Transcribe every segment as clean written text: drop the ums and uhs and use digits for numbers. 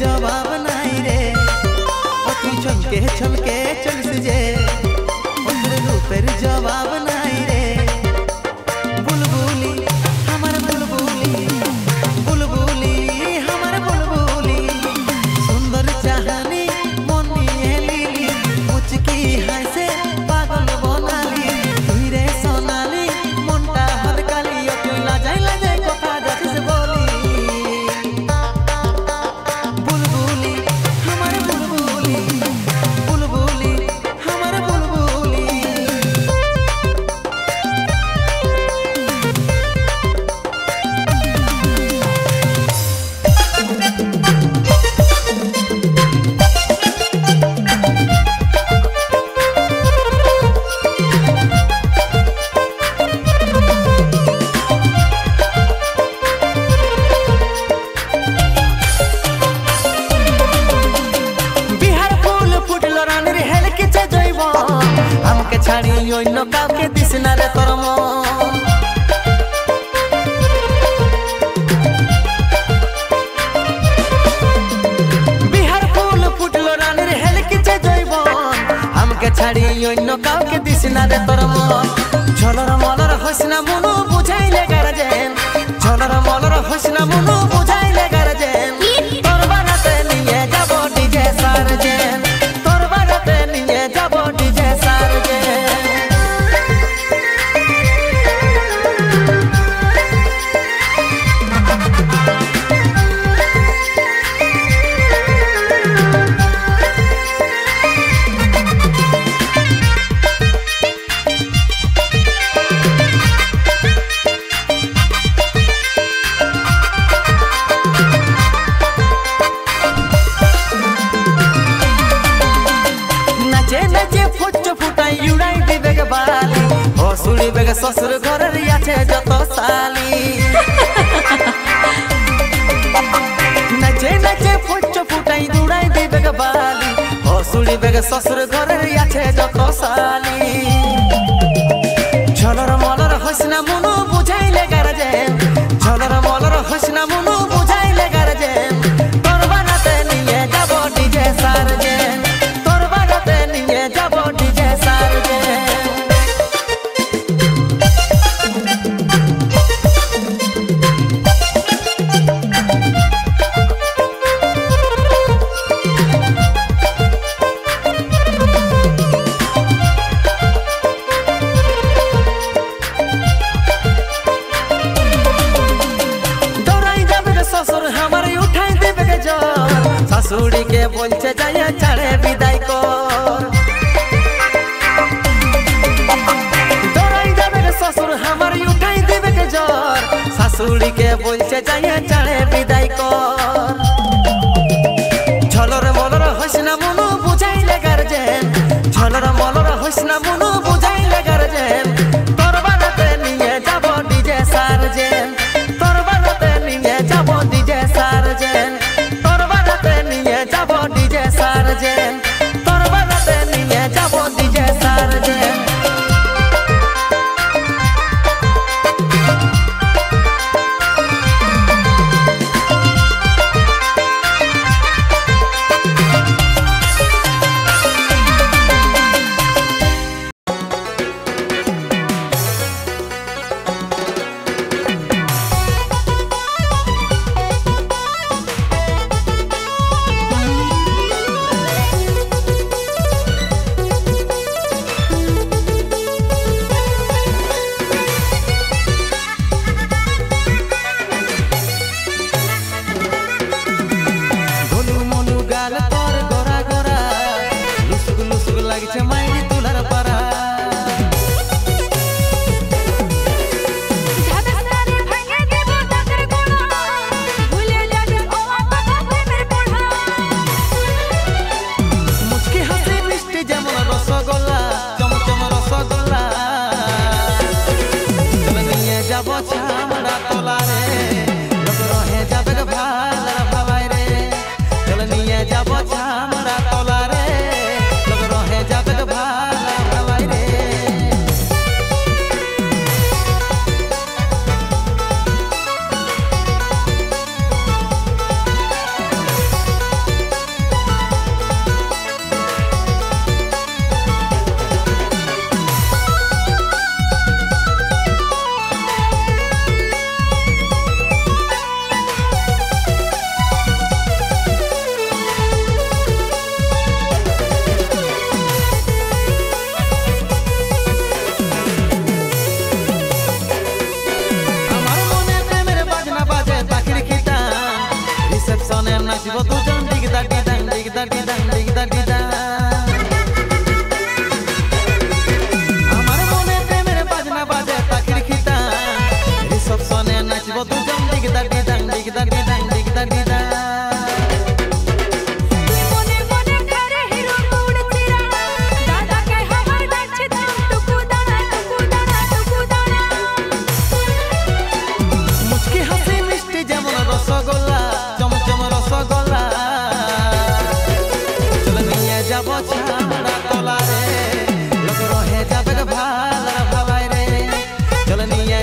जवाब नहीं रे तुई छमके छमके चलिस जे ओकर रूपेर जवाब नहीं रे बुलबुली हमार बुलबुली बुलबुली हमार बुलबुली सुंदर चाहनी मन निये लीली मुचकी हासे पागल बनाली तुई रे सोनाली मनटा हरकाली तुई लाजाई लाजाई कथा जातिस बोली बुलबुली हमार बुलबुली बुलबुली हमार बुलबुली ছাড়ি অন্য কাউকে দিস না রে তোর মন বিহার ফুল ফুটলো রানীর হেলকিছে জৈবন আমাকে ছাড়ি অন্য কাউকে দিস না রে তোর মন ঝলর মলর হইসনা মনু বুঝাইলে গারজেন ঝলর মলর হইসনা মনু বুঝাইলে গারজেন তোর বারাতে নিয়ে যাব ডিজে সারজেন তোর বারাতে নিয়ে যাব ডিজে সারজেন हसुड़ी बेग ससुर घर जत साली नचे नचे फुच फुटाई दुड़ाई दी बेग बाली हसुड़ी बेग ससुर घर जत साली झलर मलर हसना मनु बुझाइले गारजेन झलर मलर हसना मनु बुझाइले गारजेन तोर बाराते निये जाबो डीजे सारजेन तोर बाराते निये जाबो डीजे सारजेन ससुड़ी के बोलचे जाया चढ़े विदाई कर डराई जाबे रे ससुर हमार उठाई देबे के जोर ससुड़ी के बोलचे जाया चढ़े विदाई कर झलर मलर हसना मनु बुझाइले गारजेन झलर मलर हसना मनु बुझाइले गारजेन तोर बाराते निये जाबो डीजे सारजेन तोर बाराते निये जाबो डीजे सारजेन जाबो डीजे सारजेन तोर बाराते निये जाबो डीजे सारजेन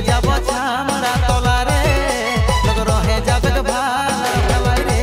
যাব ছামরা তলারে লোক রহে যাবে ভালাই রে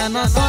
no